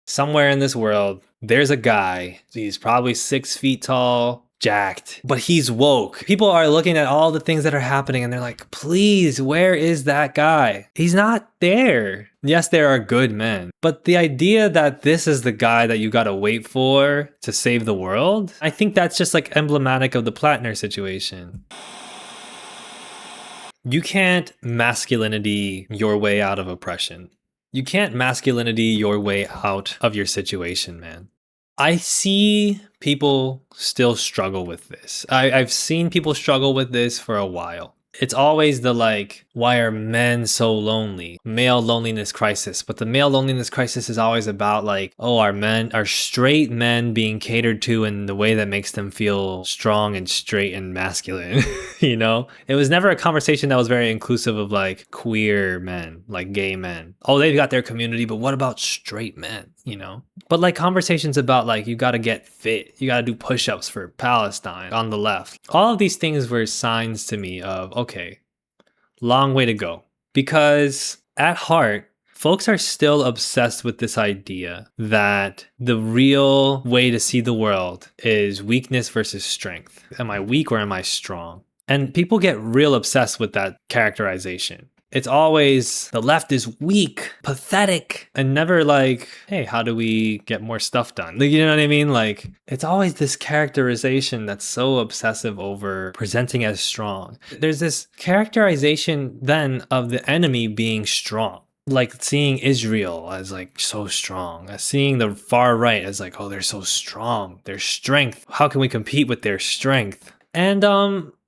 Somewhere in this world, there's a guy. He's probably 6 feet tall, jacked, but he's woke. People are looking at all the things that are happening and they're like, please, where is that guy? He's not there. Yes, there are good men, but the idea that this is the guy that you gotta wait for to save the world, I think that's just like emblematic of the Plattner situation. You can't masculinity your way out of oppression. You can't masculinity your way out of your situation, man. I see people still struggle with this. I've seen people struggle with this for a while. It's always the like, why are men so lonely? Male loneliness crisis. But the male loneliness crisis is always about like, oh, are straight men being catered to in the way that makes them feel strong and straight and masculine? You know? It was never a conversation that was very inclusive of like queer men, like gay men. Oh, they've got their community, but what about straight men? You know? But like conversations about like, you gotta get fit, you gotta do push-ups for Palestine on the left. All of these things were signs to me of, okay, long way to go. Because at heart, folks are still obsessed with this idea that the real way to see the world is weakness versus strength. Am I weak or am I strong? And people get real obsessed with that characterization. It's always the left is weak, pathetic, and never like, hey, how do we get more stuff done? Like, you know what I mean? Like, it's always this characterization that's so obsessive over presenting as strong. There's this characterization then of the enemy being strong. Like seeing Israel as like so strong, as seeing the far right as like, oh, they're so strong, their strength. How can we compete with their strength? And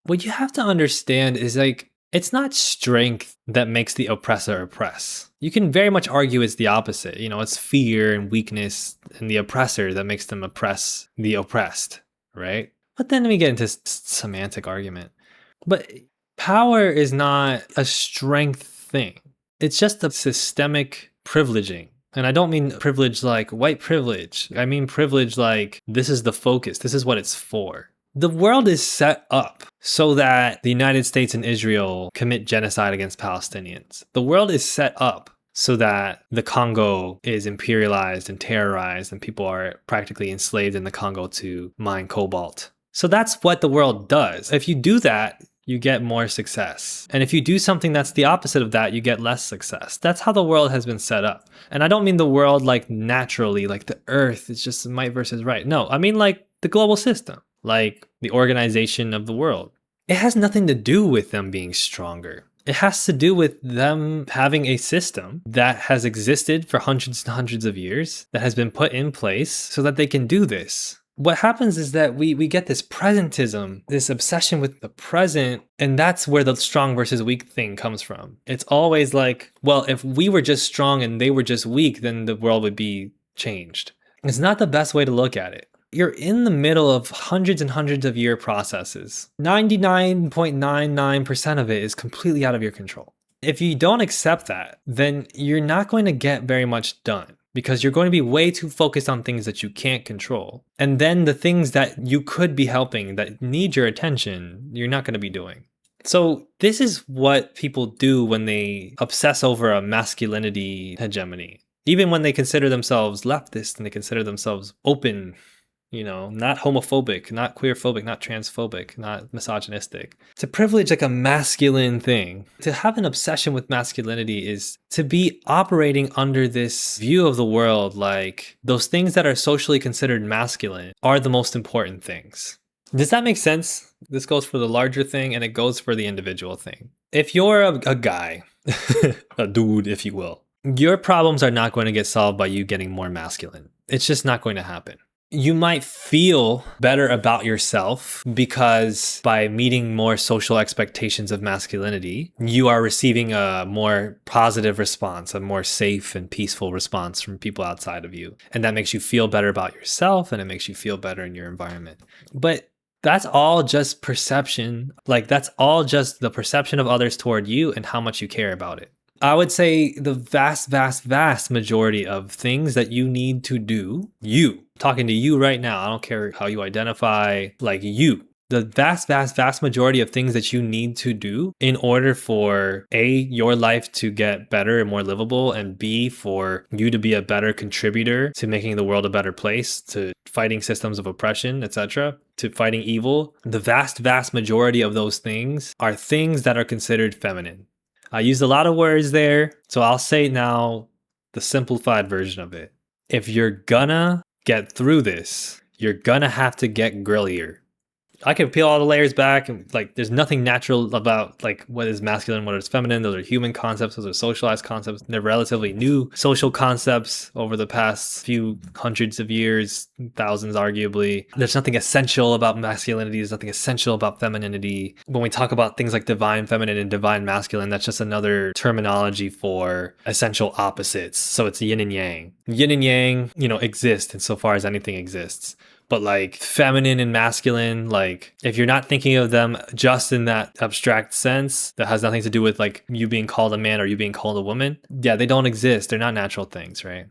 what you have to understand is like, it's not strength that makes the oppressor oppress. You can very much argue it's the opposite. You know, it's fear and weakness and the oppressor that makes them oppress the oppressed, right? But then we get into semantic argument. But power is not a strength thing. It's just a systemic privileging. And I don't mean privilege like white privilege. I mean privilege like this is the focus. This is what it's for. The world is set up so that the United States and Israel commit genocide against Palestinians. The world is set up so that the Congo is imperialized and terrorized and people are practically enslaved in the Congo to mine cobalt. So that's what the world does. If you do that, you get more success. And if you do something that's the opposite of that, you get less success. That's how the world has been set up. And I don't mean the world like naturally, like the earth is just might versus right. No, I mean like the global system. Like the organization of the world. It has nothing to do with them being stronger. It has to do with them having a system that has existed for hundreds and hundreds of years, that has been put in place so that they can do this. What happens is that we get this presentism, this obsession with the present, and that's where the strong versus weak thing comes from. It's always like, well, if we were just strong and they were just weak, then the world would be changed. It's not the best way to look at it. You're in the middle of hundreds and hundreds of year processes. 99.99% of it is completely out of your control. If you don't accept that, then you're not going to get very much done because you're going to be way too focused on things that you can't control. And then the things that you could be helping that need your attention, you're not going to be doing. So this is what people do when they obsess over a masculinity hegemony. Even when they consider themselves leftist and they consider themselves open, you know, not homophobic, not queerphobic, not transphobic, not misogynistic. To privilege like a masculine thing, to have an obsession with masculinity is to be operating under this view of the world like those things that are socially considered masculine are the most important things. Does that make sense? This goes for the larger thing and it goes for the individual thing. If you're a guy, a dude, if you will, your problems are not going to get solved by you getting more masculine. It's just not going to happen. You might feel better about yourself because by meeting more social expectations of masculinity, you are receiving a more positive response, a more safe and peaceful response from people outside of you. And that makes you feel better about yourself and it makes you feel better in your environment. But that's all just perception. Like that's all just the perception of others toward you and how much you care about it. I would say the vast, vast, vast majority of things that you need to do, you, talking to you right now, I don't care how you identify, like you The vast majority of things that you need to do in order for A, your life to get better and more livable, and B, for you to be a better contributor to making the world a better place, to fighting systems of oppression, etc., to fighting evil. The vast majority of those things are things that are considered feminine. I used a lot of words there, so I'll say now the simplified version of it. If you're gonna get through this, you're gonna have to get girlier. I can peel all the layers back, and like there's nothing natural about like what is masculine, what is feminine. Those are human concepts, those are socialized concepts. They're relatively new social concepts over the past few hundreds of years, thousands arguably. There's nothing essential about masculinity, there's nothing essential about femininity. When we talk about things like divine feminine and divine masculine, that's just another terminology for essential opposites. So it's yin and yang. Yin and yang, exist insofar as anything exists. But like feminine and masculine, like if you're not thinking of them just in that abstract sense that has nothing to do with like you being called a man or you being called a woman, yeah, they don't exist. They're not natural things, right?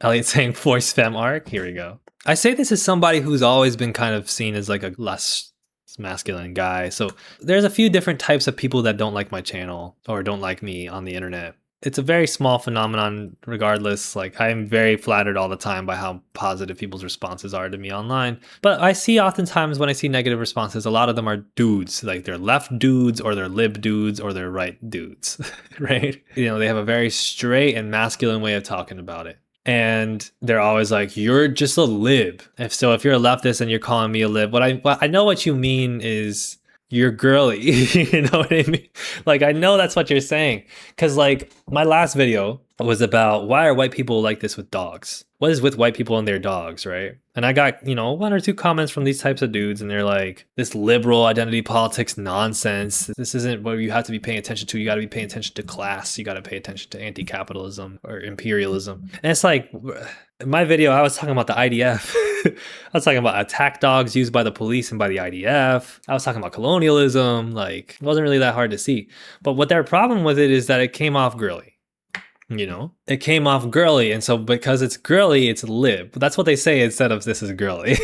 Elliot's saying force fem arc. Here we go. I say this as somebody who's always been kind of seen as like a less masculine guy. So there's a few different types of people that don't like my channel or don't like me on the internet. It's a very small phenomenon regardless. Like I'm very flattered all the time by how positive people's responses are to me online. But I see oftentimes when I see negative responses, a lot of them are dudes. Like they're left dudes or they're lib dudes or they're right dudes, right? They have a very straight and masculine way of talking about it. And they're always like, you're just a lib. If you're a leftist and you're calling me a lib, what I know what you mean is you're girly. You know what I mean? Like, I know that's what you're saying. Because, like, my last video was about why are white people like this with dogs? What is with white people and their dogs, right? And I got, one or two comments from these types of dudes, and they're like, this liberal identity politics nonsense. This isn't what you have to be paying attention to. You got to be paying attention to class. You got to pay attention to anti-capitalism or imperialism. And it's like, in my video, I was talking about the IDF. I was talking about attack dogs used by the police and by the IDF. I was talking about colonialism. Like, it wasn't really that hard to see. But what their problem with it is that it came off girly. It came off girly, and so because it's girly, it's lib. That's what they say instead of this is girly.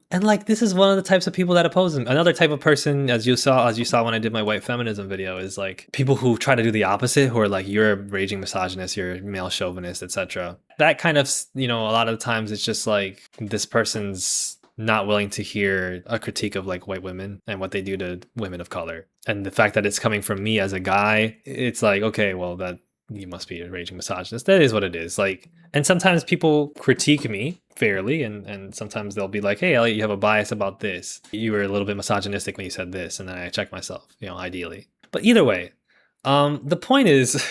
And like this is one of the types of people that oppose them. Another type of person, as you saw when I did my white feminism video, is like people who try to do the opposite, who are like, you're a raging misogynist, you're a male chauvinist, etc. That kind of, a lot of the times it's just like this person's not willing to hear a critique of like white women and what they do to women of color. And the fact that it's coming from me as a guy, it's like, okay, well, that you must be a raging misogynist. That is what it is. Like, and sometimes people critique me fairly, and sometimes they'll be like, hey, Elliot, you have a bias about this. You were a little bit misogynistic when you said this, and then I check myself, ideally. But either way, the point is,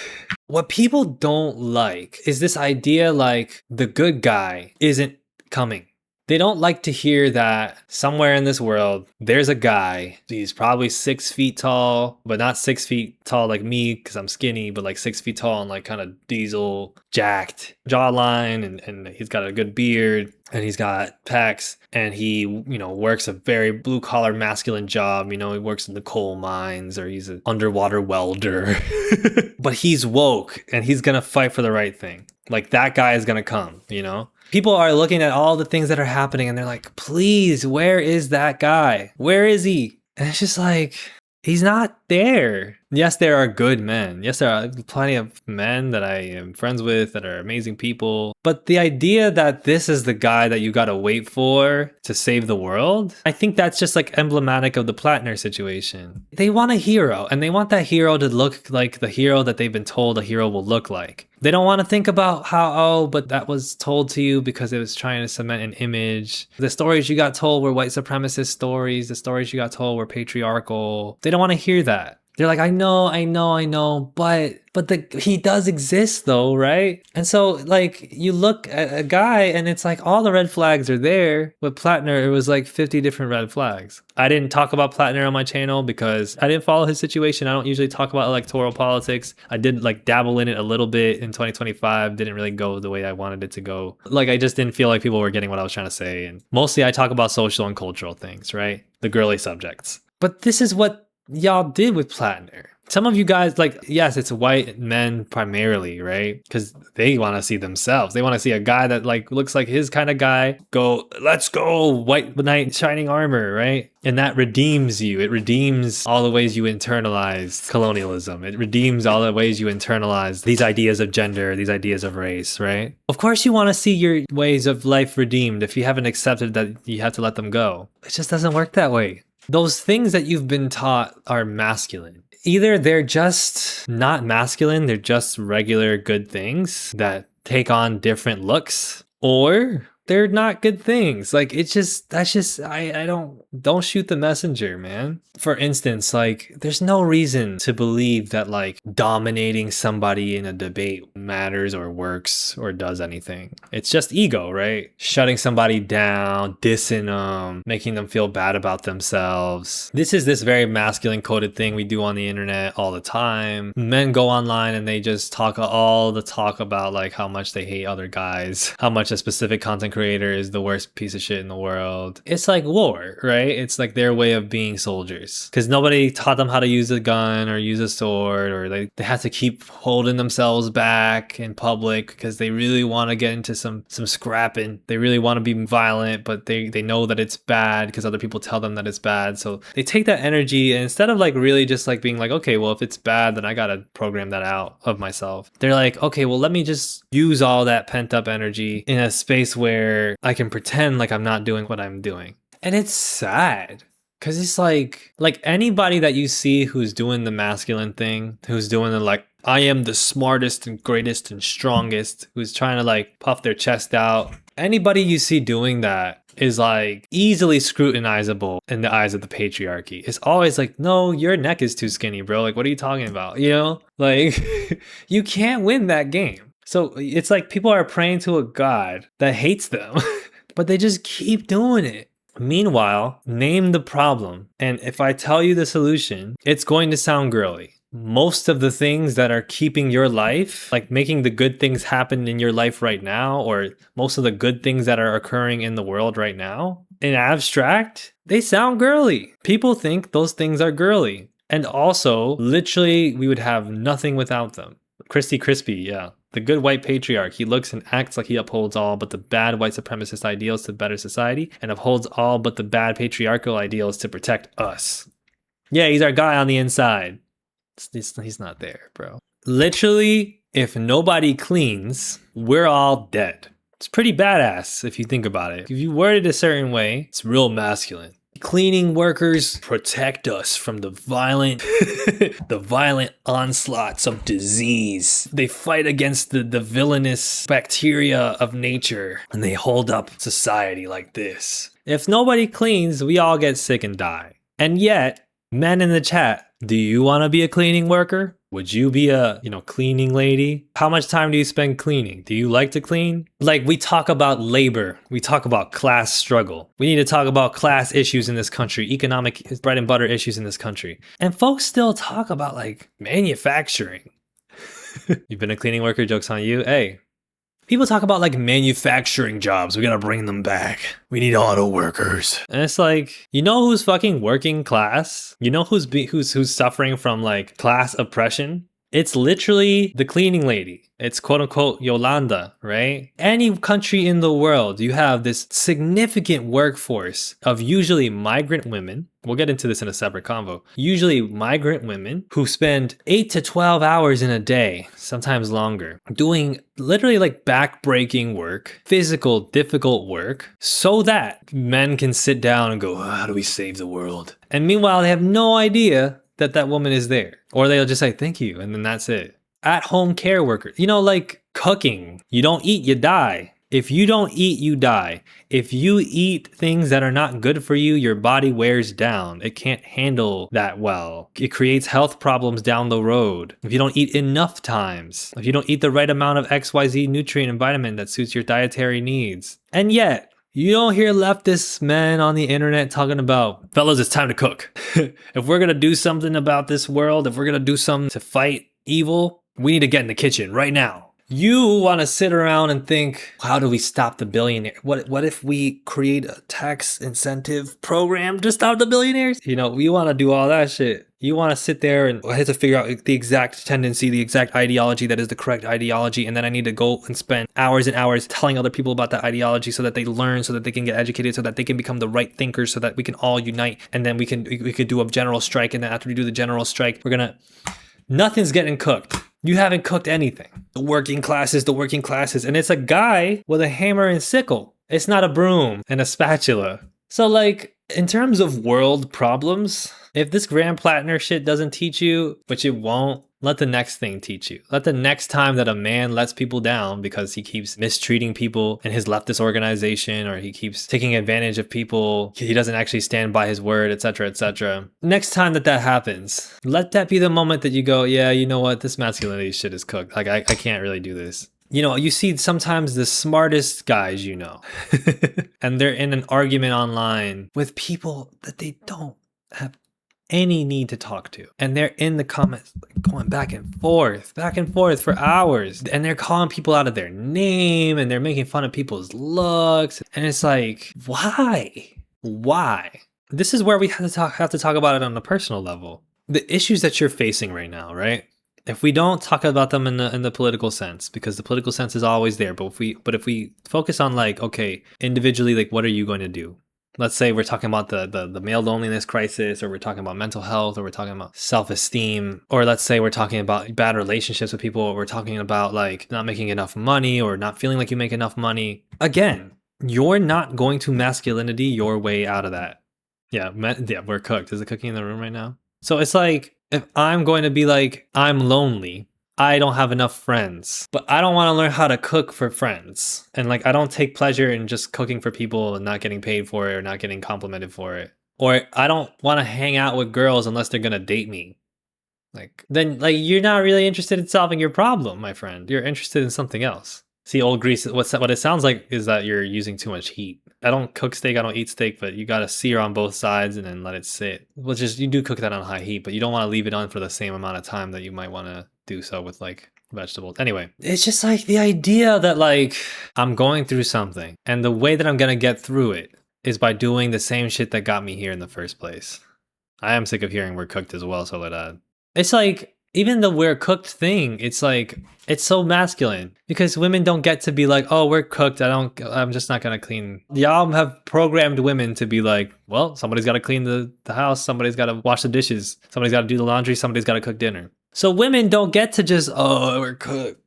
what people don't like is this idea like the good guy isn't coming. They don't like to hear that somewhere in this world, there's a guy, he's probably 6 feet tall, but not 6 feet tall like me because I'm skinny, but like 6 feet tall and like kind of diesel, jacked jawline, and he's got a good beard and he's got pecs, and he, works a very blue collar masculine job. He works in the coal mines, or he's an underwater welder, but he's woke and he's going to fight for the right thing. Like that guy is going to come, People are looking at all the things that are happening and they're like, please, where is that guy? Where is he? And it's just like, he's not there. Yes, there are good men. Yes, there are plenty of men that I am friends with that are amazing people. But the idea that this is the guy that you gotta wait for to save the world, I think that's just like emblematic of the Plattner situation. They want a hero, and they want that hero to look like the hero that they've been told a hero will look like. They don't want to think about how, but that was told to you because it was trying to cement an image. The stories you got told were white supremacist stories. The stories you got told were patriarchal. They don't want to hear that. They're like, I know, but he does exist though, right? And so like you look at a guy and it's like all the red flags are there. With Plattner, it was like 50 different red flags. I didn't talk about Plattner on my channel because I didn't follow his situation. I don't usually talk about electoral politics. I did like dabble in it a little bit in 2025. Didn't really go the way I wanted it to go. Like I just didn't feel like people were getting what I was trying to say. And mostly I talk about social and cultural things, right? The girly subjects. But this is what y'all did with Plattner. Some of you guys, like, yes, it's white men primarily, right? Because they want to see themselves. They want to see a guy that like looks like his kind of guy. Go, let's go, white knight, shining armor, right? And that redeems you. It redeems all the ways you internalize colonialism. It redeems all the ways you internalize these ideas of gender, these ideas of race, right? Of course, you want to see your ways of life redeemed. If you haven't accepted that, you have to let them go. It just doesn't work that way. Those things that you've been taught are masculine. Either they're just not masculine, they're just regular good things that take on different looks, or they're not good things. Like I don't shoot the messenger, man. For instance, like there's no reason to believe that like dominating somebody in a debate matters or works or does anything. It's just ego, right? Shutting somebody down, dissing them, making them feel bad about themselves. This is this very masculine coded thing we do on the internet all the time. Men go online and they just talk all the talk about like how much they hate other guys, how much a specific content creator is the worst piece of shit in the world. It's like war, right? It's like their way of being soldiers because nobody taught them how to use a gun or use a sword, or they have to keep holding themselves back in public because they really want to get into some scrapping. They really want to be violent, but they know that it's bad because other people tell them that it's bad. So they take that energy and instead of like really just like being like, okay, well, if it's bad, then I gotta program that out of myself. They're like, okay, well, let me just use all that pent up energy in a space where I can pretend like I'm not doing what I'm doing. And it's sad. Cause it's like anybody that you see who's doing the masculine thing, who's doing the like, I am the smartest and greatest and strongest, who's trying to like puff their chest out. Anybody you see doing that is like easily scrutinizable in the eyes of the patriarchy. It's always like, no, your neck is too skinny, bro. Like, what are you talking about? You know, like you can't win that game. So it's like people are praying to a god that hates them, but they just keep doing it. Meanwhile, name the problem. And if I tell you the solution, it's going to sound girly. Most of the things that are keeping your life, like making the good things happen in your life right now, or most of the good things that are occurring in the world right now, in abstract, they sound girly. People think those things are girly. And also, literally, we would have nothing without them. Crispy, yeah. The good white patriarch, he looks and acts like he upholds all but the bad white supremacist ideals to better society and upholds all but the bad patriarchal ideals to protect us. Yeah, he's our guy on the inside. He's not there, bro. Literally, if nobody cleans, we're all dead. It's pretty badass if you think about it. If you word it a certain way, it's real masculine. Cleaning workers protect us from the violent onslaughts of disease. They fight against the villainous bacteria of nature, and they hold up society like this. If nobody cleans, we all get sick and die. And yet, men in the chat, do you want to be a cleaning worker? Would you be a, cleaning lady? How much time do you spend cleaning? Do you like to clean? Like, we talk about labor. We talk about class struggle. We need to talk about class issues in this country, economic bread and butter issues in this country. And folks still talk about, like, manufacturing. You've been a cleaning worker, joke's on you. Hey, people talk about, like, manufacturing jobs. We gotta bring them back. We need auto workers. And it's like, you know who's fucking working class? You know who's suffering from, like, class oppression? It's literally the cleaning lady. It's quote unquote Yolanda, right? Any country in the world, you have this significant workforce of usually migrant women. We'll get into this in a separate convo. Usually migrant women who spend 8 to 12 hours in a day, sometimes longer, doing literally like back-breaking work, physical, difficult work, so that men can sit down and go, how do we save the world? And meanwhile, they have no idea that woman is there. Or they'll just say, thank you, and then that's it. At-home care workers, like cooking. You don't eat, you die. If you don't eat, you die. If you eat things that are not good for you, your body wears down. It can't handle that well. It creates health problems down the road. If you don't eat enough times, if you don't eat the right amount of XYZ nutrient and vitamin that suits your dietary needs. And yet, you don't hear leftist men on the internet talking about, fellas, it's time to cook. If we're going to do something about this world, if we're going to do something to fight evil, we need to get in the kitchen right now. You want to sit around and think, how do we stop the billionaire? What if we create a tax incentive program to stop the billionaires? You know, we want to do all that shit. You want to sit there and I have to figure out the exact tendency, the exact ideology that is the correct ideology. And then I need to go and spend hours and hours telling other people about that ideology so that they learn, so that they can get educated, so that they can become the right thinkers, so that we can all unite. And then we could do a general strike. And then after we do the general strike, nothing's getting cooked. You haven't cooked anything. The working classes. And it's a guy with a hammer and sickle. It's not a broom and a spatula. So like, in terms of world problems, if this Graham Plattner shit doesn't teach you, which it won't, let the next thing teach you. Let the next time that a man lets people down because he keeps mistreating people in his leftist organization, or he keeps taking advantage of people, he doesn't actually stand by his word, etc., etc. Next time that happens, let that be the moment that you go, yeah, you know what, this masculinity shit is cooked. Like, I can't really do this. You know, you see sometimes the smartest guys, you know, and they're in an argument online with people that they don't have any need to talk to. And they're in the comments like, going back and forth for hours. And they're calling people out of their name and they're making fun of people's looks. And it's like, why? Why? This is where we have to talk about it on a personal level. The issues that you're facing right now, right? If we don't talk about them in the political sense, because the political sense is always there, but if we focus on like, okay, individually, like what are you going to do? Let's say we're talking about the male loneliness crisis, or we're talking about mental health, or we're talking about self-esteem, or let's say we're talking about bad relationships with people, or we're talking about like not making enough money or not feeling like you make enough money. Again, you're not going to masculinity your way out of that. Yeah, we're cooked. Is it cooking in the room right now? So it's like, if I'm going to be like, I'm lonely, I don't have enough friends, but I don't want to learn how to cook for friends. And like, I don't take pleasure in just cooking for people and not getting paid for it or not getting complimented for it. Or I don't want to hang out with girls unless they're going to date me. Like, then like, you're not really interested in solving your problem, my friend. You're interested in something else. See, old grease, what it sounds like is that you're using too much heat. I don't cook steak, I don't eat steak, but you gotta sear on both sides and then let it sit. Which is, you do cook that on high heat, but you don't want to leave it on for the same amount of time that you might want to do so with like vegetables. Anyway, it's just like the idea that like, I'm going through something and the way that I'm gonna get through it is by doing the same shit that got me here in the first place. I am sick of hearing we're cooked as well, so it's like, even the we're cooked thing, it's like, it's so masculine because women don't get to be like, oh, we're cooked. I'm just not going to clean. Y'all have programmed women to be like, well, somebody's got to clean the house. Somebody's got to wash the dishes. Somebody's got to do the laundry. Somebody's got to cook dinner. So women don't get to just, oh, we're cooked.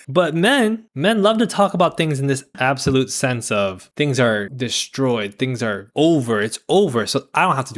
But men love to talk about things in this absolute sense of things are destroyed. Things are over. It's over. So I don't have to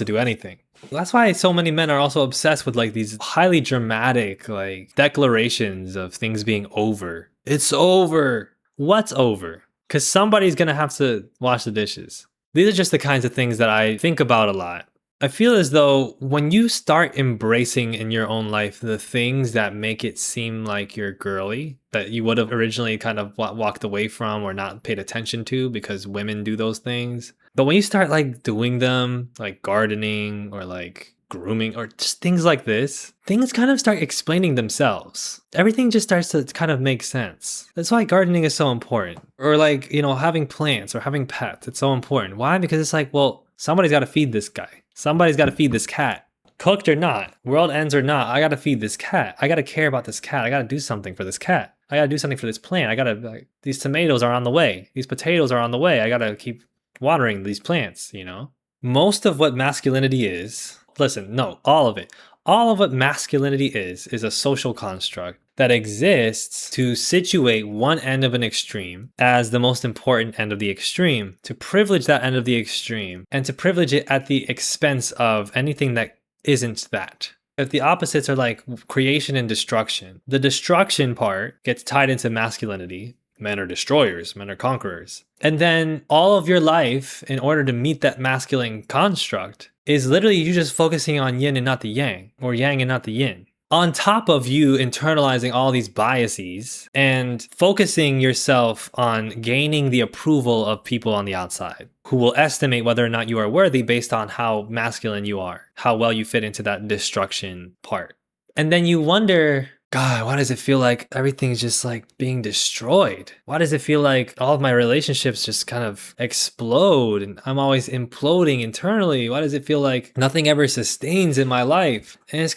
do anything. That's why so many men are also obsessed with like these highly dramatic like declarations of things being over. It's over. What's over? Because somebody's going to have to wash the dishes. These are just the kinds of things that I think about a lot. I feel as though when you start embracing in your own life the things that make it seem like you're girly, that you would have originally kind of walked away from or not paid attention to because women do those things. But when you start like doing them, like gardening or like grooming or just things like this, things kind of start explaining themselves. Everything just starts to kind of make sense. That's why gardening is so important. Or like, you know, having plants or having pets, it's so important. Why? Because it's like, well, somebody's got to feed this guy. Somebody's got to feed this cat. Cooked or not, world ends or not, I got to feed this cat. I got to care about this cat. I got to do something for this cat. I got to do something for this plant. I got to, like, these tomatoes are on the way. These potatoes are on the way. I got to keep watering these plants, you know? Most of what masculinity is, all of it. All of what masculinity is a social construct that exists to situate one end of an extreme as the most important end of the extreme, to privilege that end of the extreme, and to privilege it at the expense of anything that isn't that. If the opposites are like creation and destruction, the destruction part gets tied into masculinity. Men are destroyers, men are conquerors. And then all of your life, in order to meet that masculine construct, is literally you just focusing on yin and not the yang, or yang and not the yin. On top of you internalizing all these biases and focusing yourself on gaining the approval of people on the outside who will estimate whether or not you are worthy based on how masculine you are, how well you fit into that destruction part. And then you wonder, God, why does it feel like everything's just like being destroyed? Why does it feel like all of my relationships just kind of explode and I'm always imploding internally? Why does it feel like nothing ever sustains in my life? And it's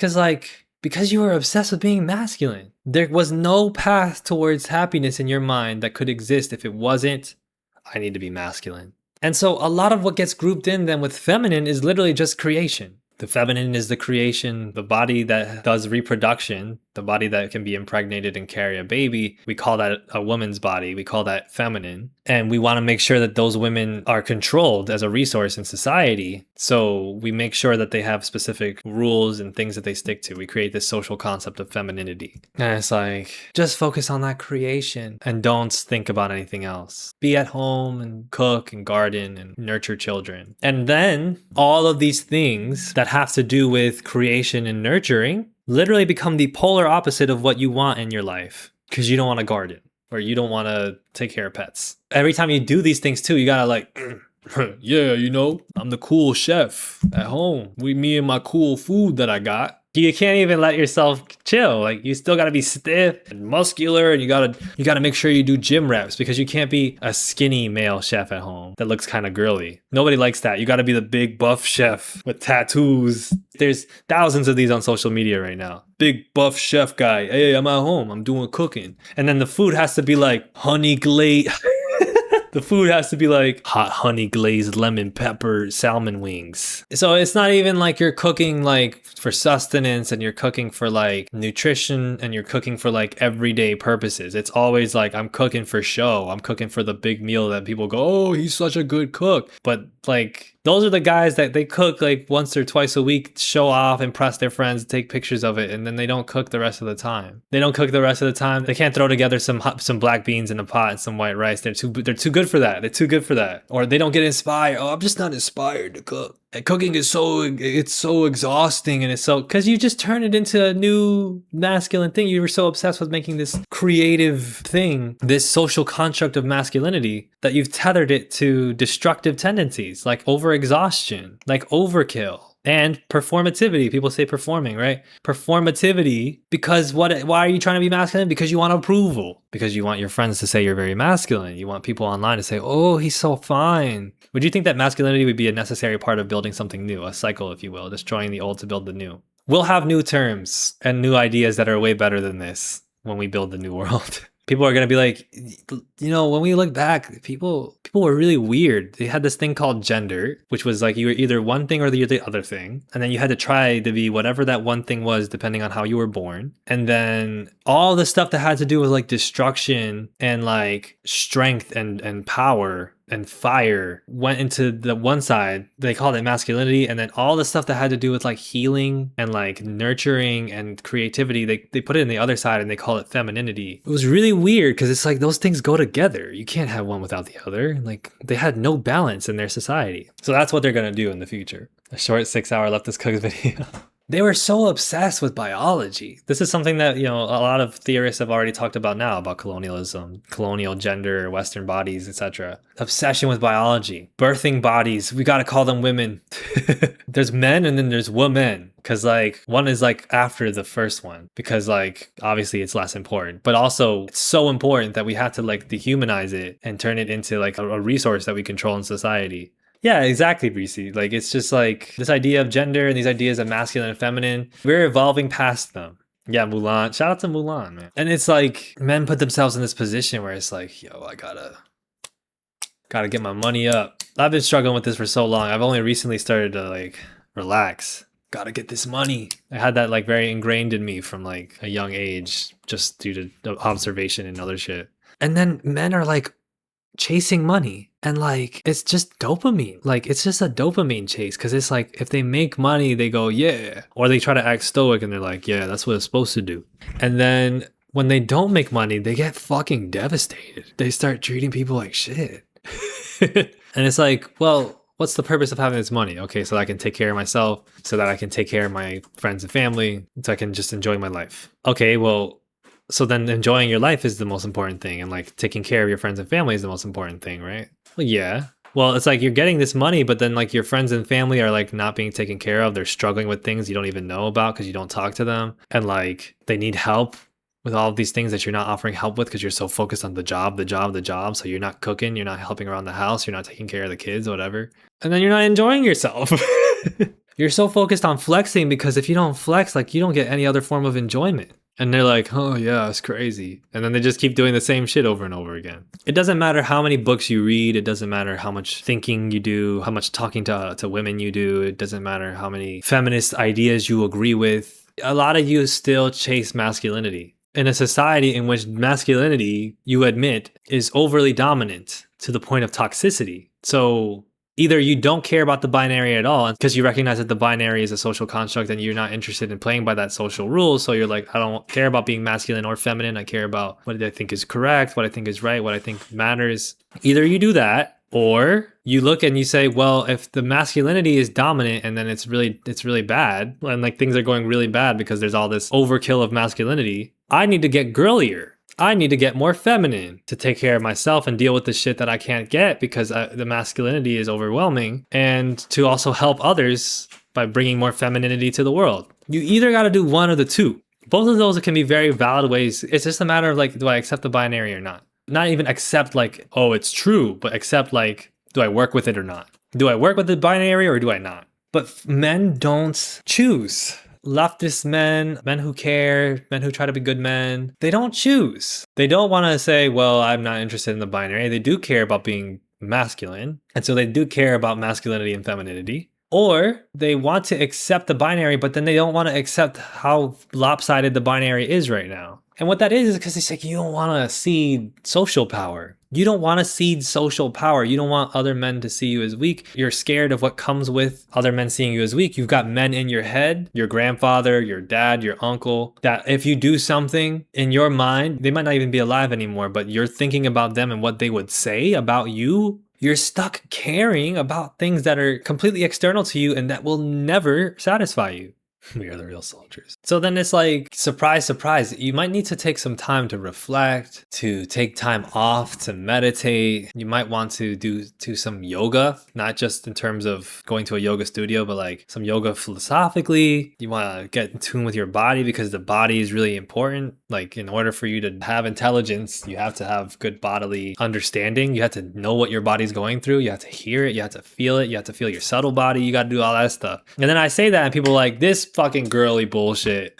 because you were obsessed with being masculine. There was no path towards happiness in your mind that could exist if it wasn't, I need to be masculine. And so a lot of what gets grouped in then with feminine is literally just creation. The feminine is the creation, the body that does reproduction, the body that can be impregnated and carry a baby. We call that a woman's body. We call that feminine. And we want to make sure that those women are controlled as a resource in society. So we make sure that they have specific rules and things that they stick to. We create this social concept of femininity. And it's like, just focus on that creation and don't think about anything else. Be at home and cook and garden and nurture children. And then all of these things that have to do with creation and nurturing literally become the polar opposite of what you want in your life, because you don't want to garden or you don't want to take care of pets. Every time you do these things too, you gotta like, yeah, I'm the cool chef at home with me and my cool food that I got. You can't even let yourself chill. Like, you still gotta be stiff and muscular, and you gotta make sure you do gym reps, because you can't be a skinny male chef at home that looks kind of girly. Nobody likes that. You gotta be the big buff chef with tattoos. There's thousands of these on social media right now. Big buff chef guy. Hey, I'm at home. I'm doing cooking. And then the food has to be like honey glazed. The food has to be like hot honey glazed lemon pepper salmon wings. So it's not even like you're cooking like for sustenance and you're cooking for like nutrition and you're cooking for like everyday purposes. It's always like, I'm cooking for show. I'm cooking for the big meal that people go, oh, he's such a good cook. But like, those are the guys that they cook like once or twice a week, show off, impress their friends, take pictures of it, and then they don't cook the rest of the time. They can't throw together some black beans in a pot and some white rice. They're too good for that. They're too good for that. Or they don't get inspired. Oh, I'm just not inspired to cook. And cooking is so exhausting, and it's so, because you just turn it into a new masculine thing. You were so obsessed with making this creative thing, this social construct of masculinity, that you've tethered it to destructive tendencies like overexhaustion, like overkill, and performativity. People say performing, right? Performativity, because why are you trying to be masculine? Because you want approval. Because you want your friends to say you're very masculine. You want people online to say, oh, he's so fine. Would you think that masculinity would be a necessary part of building something new, a cycle, if you will, destroying the old to build the new? We'll have new terms and new ideas that are way better than this when we build the new world. People are going to be like, when we look back, people were really weird. They had this thing called gender, which was like you were either one thing or the other thing. And then you had to try to be whatever that one thing was, depending on how you were born. And then all the stuff that had to do with like destruction and like strength and power and fire went into the one side. They called it masculinity. And then all the stuff that had to do with like healing and like nurturing and creativity, they put it in the other side and they call it femininity. It was really weird, because it's like those things go together. You can't have one without the other. Like, they had no balance in their society. So that's what they're going to do in the future. A short 6-hour Left This Cooks video. They were so obsessed with biology. This is something that, a lot of theorists have already talked about now, about colonialism, colonial gender, Western bodies, etc. Obsession with biology. Birthing bodies, we gotta call them women. There's men and then there's women. Because like one is like after the first one, because like obviously it's less important, but also it's so important that we have to like dehumanize it and turn it into like a resource that we control in society. Yeah, exactly, Breezy. Like, it's just like this idea of gender and these ideas of masculine and feminine, we're evolving past them. Yeah, Mulan. Shout out to Mulan, man. And it's like men put themselves in this position where it's like, yo, I gotta get my money up. I've been struggling with this for so long. I've only recently started to like relax. Gotta get this money. I had that like very ingrained in me from like a young age, just due to observation and other shit. And then men are like chasing money, and like it's just dopamine. Like, it's just a dopamine chase, because it's like if they make money they go yeah, or they try to act stoic and they're like, yeah, that's what it's supposed to do. And then when they don't make money, they get fucking devastated. They start treating people like shit. And it's like, well, what's the purpose of having this money? Okay, so that I can take care of myself, so that I can take care of my friends and family, so I can just enjoy my life. Okay, well, so then enjoying your life is the most important thing, and like taking care of your friends and family is the most important thing, right? Well, yeah. Well, it's like you're getting this money, but then like your friends and family are like not being taken care of. They're struggling with things you don't even know about because you don't talk to them. And like they need help with all of these things that you're not offering help with because you're so focused on the job, the job, the job. So you're not cooking, you're not helping around the house, you're not taking care of the kids, whatever. And then you're not enjoying yourself. You're so focused on flexing because if you don't flex, like you don't get any other form of enjoyment. And they're like, oh yeah, it's crazy. And then they just keep doing the same shit over and over again. It doesn't matter how many books you read. It doesn't matter how much thinking you do, how much talking to women you do. It doesn't matter how many feminist ideas you agree with. A lot of you still chase masculinity. In a society in which masculinity, you admit, is overly dominant to the point of toxicity. So either you don't care about the binary at all because you recognize that the binary is a social construct and you're not interested in playing by that social rule. So you're like, I don't care about being masculine or feminine. I care about what I think is correct, what I think is right, what I think matters. Either you do that or you look and you say, well, if the masculinity is dominant and then it's really bad and like things are going really bad because there's all this overkill of masculinity, I need to get girlier. I need to get more feminine to take care of myself and deal with the shit that I can't get because the masculinity is overwhelming, and to also help others by bringing more femininity to the world. You either got to do one or the two. Both of those can be very valid ways. It's just a matter of like, do I accept the binary or not? Not even accept like, oh, it's true, but accept like, do I work with it or not? Do I work with the binary or do I not? But men don't choose. Leftist men who care, men who try to be good men, they don't choose. They don't want to say, well, I'm not interested in the binary. They do care about being masculine. And so they do care about masculinity and femininity. Or they want to accept the binary, but then they don't want to accept how lopsided the binary is right now. And what that is because it's like you don't want to cede social power. You don't want to cede social power. You don't want other men to see you as weak. You're scared of what comes with other men seeing you as weak. You've got men in your head, your grandfather, your dad, your uncle, that if you do something in your mind, they might not even be alive anymore, but you're thinking about them and what they would say about you. You're stuck caring about things that are completely external to you and that will never satisfy you. We are the real soldiers. So then it's like, surprise, surprise. You might need to take some time to reflect, to take time off, to meditate. You might want to do some yoga, not just in terms of going to a yoga studio, but like some yoga philosophically. You want to get in tune with your body because the body is really important. Like in order for you to have intelligence, you have to have good bodily understanding. You have to know what your body's going through. You have to hear it. You have to feel it. You have to feel your subtle body. You got to do all that stuff. And then I say that and people are like, this fucking girly bullshit.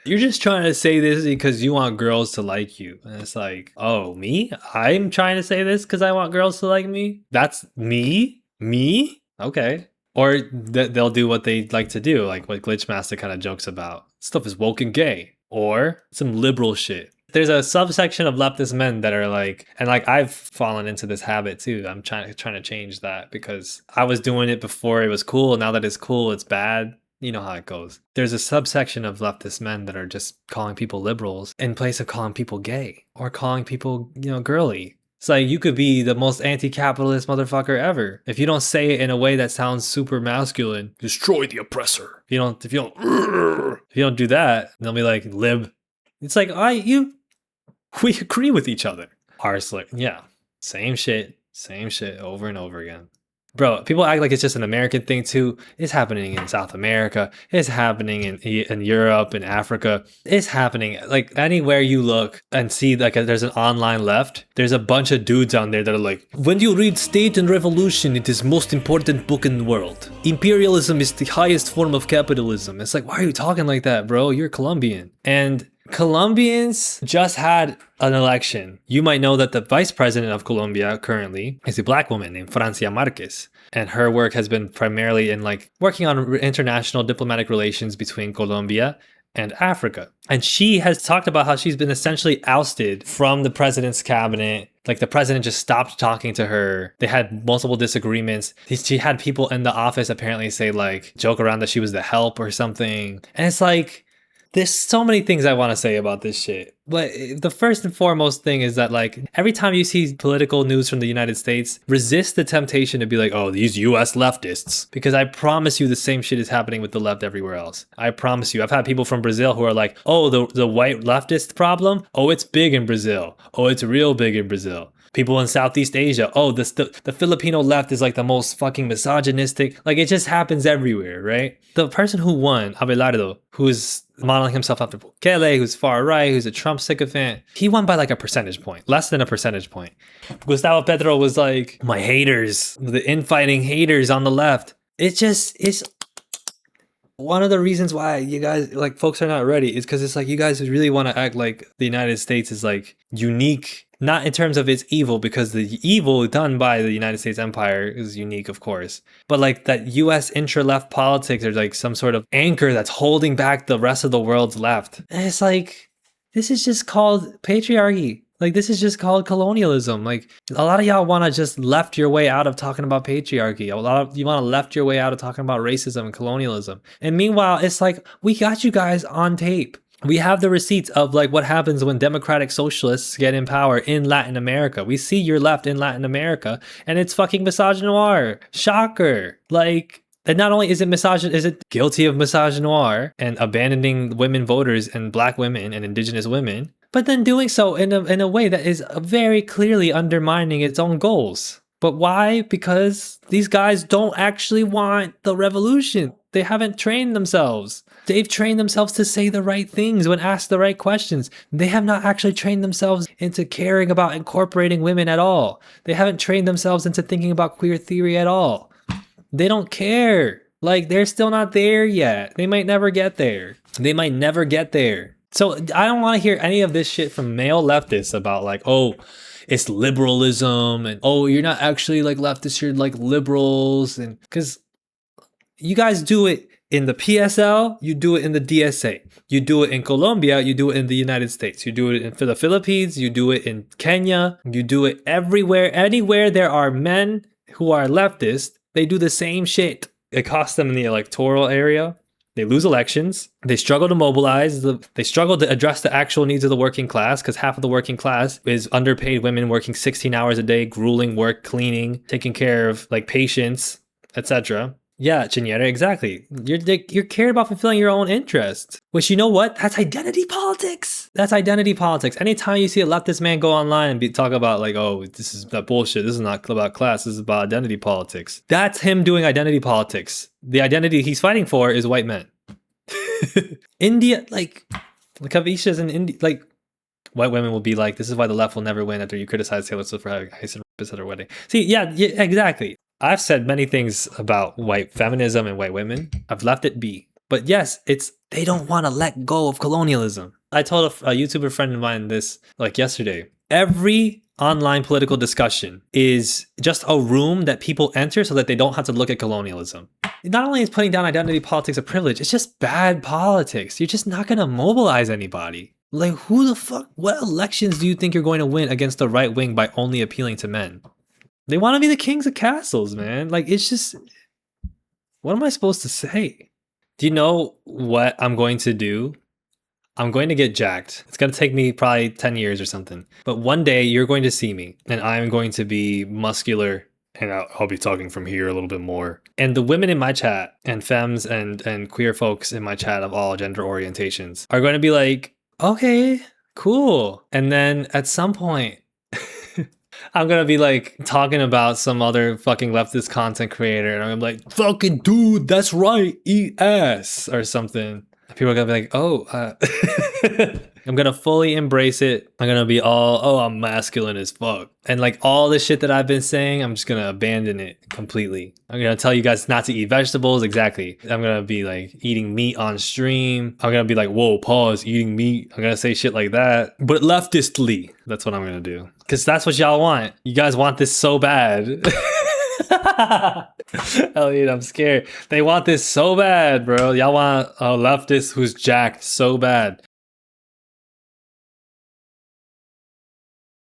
You're just trying to say this because you want girls to like you. And it's like, oh, me? I'm trying to say this because I want girls to like me? That's me? Me? Okay. Or they'll do what they like to do, like what Glitchmaster kind of jokes about. Stuff is woke and gay. Or some liberal shit. There's a subsection of leftist men that are like, and like I've fallen into this habit too. I'm trying to change that because I was doing it before it was cool. Now that it's cool, it's bad. You know how it goes. There's a subsection of leftist men that are just calling people liberals in place of calling people gay or calling people, girly. It's like you could be the most anti-capitalist motherfucker ever. If you don't say it in a way that sounds super masculine, destroy the oppressor. If you don't do that, they'll be like lib. It's like we agree with each other. Arslick, yeah, same shit over and over again. Bro, people act like it's just an American thing too. It's happening in South America. It's happening in Europe and Africa. It's happening like anywhere you look and see like there's an online left. There's a bunch of dudes on there that are like, when you read State and Revolution, it is most important book in the world. Imperialism is the highest form of capitalism. It's like, why are you talking like that, bro? You're Colombian. And Colombians just had an election. You might know that the vice president of Colombia currently is a black woman named Francia Marquez. And her work has been primarily in like working on international diplomatic relations between Colombia and Africa. And she has talked about how she's been essentially ousted from the president's cabinet. Like the president just stopped talking to her. They had multiple disagreements. She had people in the office apparently say like, joke around that she was the help or something. And it's like, there's so many things I want to say about this shit. But the first and foremost thing is that like every time you see political news from the United States, resist the temptation to be like, oh, these US leftists. Because I promise you the same shit is happening with the left everywhere else. I promise you. I've had people from Brazil who are like, oh, the white leftist problem? Oh, it's big in Brazil. Oh, it's real big in Brazil. People in Southeast Asia, oh, the Filipino left is like the most fucking misogynistic. Like, it just happens everywhere, right? The person who won, Abelardo, who's modeling himself after Bukele, who's far right, who's a Trump sycophant, he won by like a percentage point, less than a percentage point. Gustavo Petro was like, my haters, the infighting haters on the left. It's one of the reasons why you guys, like, folks are not ready is because it's like you guys really want to act like the United States is like unique, not in terms of its evil, because the evil done by the United States empire is unique, of course, but like that US intra-left politics are like some sort of anchor that's holding back the rest of the world's left. And it's like, this is just called patriarchy. Like, this is just called colonialism. Like, a lot of y'all want to just left your way out of talking about patriarchy. A lot of you want to left your way out of talking about racism and colonialism. And meanwhile, it's like, we got you guys on tape. We have the receipts of like what happens when democratic socialists get in power in Latin America. We see your left in Latin America, and it's fucking misogynoir. Shocker. Like, and not only is it guilty of misogynoir and abandoning women voters and black women and indigenous women, but then doing so in a way that is very clearly undermining its own goals. But why? Because these guys don't actually want the revolution. They haven't trained themselves. They've trained themselves to say the right things when asked the right questions. They have not actually trained themselves into caring about incorporating women at all. They haven't trained themselves into thinking about queer theory at all. They don't care. Like, they're still not there yet. They might never get there. So I don't want to hear any of this shit from male leftists about like, oh, it's liberalism, and oh, you're not actually like leftists, you're like liberals. And because you guys do it in the PSL, you do it in the DSA, you do it in Colombia, you do it in the United States, you do it in the Philippines, you do it in Kenya, you do it everywhere. Anywhere there are men who are leftist, they do the same shit. It costs them in the electoral area. They lose elections. They struggle to mobilize. They struggle to address the actual needs of the working class, because half of the working class is underpaid women working 16 hours a day, grueling work, cleaning, taking care of like patients, etc. Yeah, Chinyere, exactly. You're cared about fulfilling your own interests. Which, you know what? That's identity politics. That's identity politics. Anytime you see a leftist man go online and talk about like, oh, this is that bullshit. This is not about class. This is about identity politics. That's him doing identity politics. The identity he's fighting for is white men. India, like Kavisha's in India, like white women will be like, this is why the left will never win after you criticize Taylor Swift for having ice and rapists at her wedding. See, yeah, exactly. I've said many things about white feminism and white women. I've left it be. But yes, they don't want to let go of colonialism. I told a YouTuber friend of mine this like yesterday. Every online political discussion is just a room that people enter so that they don't have to look at colonialism. Not only is putting down identity politics a privilege, it's just bad politics. You're just not going to mobilize anybody. Like, who the fuck, what elections do you think you're going to win against the right wing by only appealing to men? They want to be the kings of castles, man. Like, it's just, what am I supposed to say? Do you know what I'm going to do? I'm going to get jacked. It's going to take me probably 10 years or something. But one day you're going to see me and I'm going to be muscular, and I'll be talking from here a little bit more. And the women in my chat and femmes and queer folks in my chat of all gender orientations are going to be like, okay, cool. And then at some point, I'm going to be like talking about some other fucking leftist content creator, and I'm gonna be like, fucking dude, that's right, eat ass or something. People are going to be like, oh, I'm going to fully embrace it. I'm going to be all, oh, I'm masculine as fuck. And like all this shit that I've been saying, I'm just going to abandon it completely. I'm going to tell you guys not to eat vegetables. Exactly. I'm going to be like eating meat on stream. I'm going to be like, whoa, pause, eating meat. I'm going to say shit like that. But leftistly, that's what I'm going to do. Because that's what y'all want. You guys want this so bad. Elliot, I'm scared. They want this so bad, bro. Y'all want a leftist who's jacked so bad.